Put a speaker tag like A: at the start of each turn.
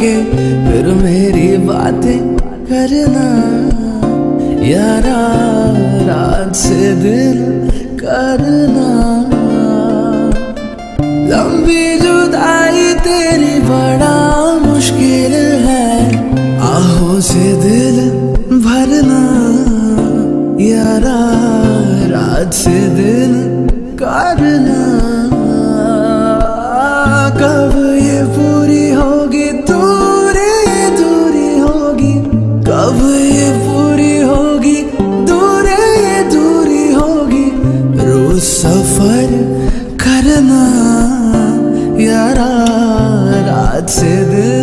A: के फिर मेरी बातें करना यारा, रात से दिल करना। लंबी जुदाई तेरी बड़ा मुश्किल है, आहों से दिल भरना यारा, रात से दिल करना। कब ये पूरी होगी दूरी होगी, कब ये पूरी होगी दूरी होगी। रोज सफर करना यारा, रात से दिल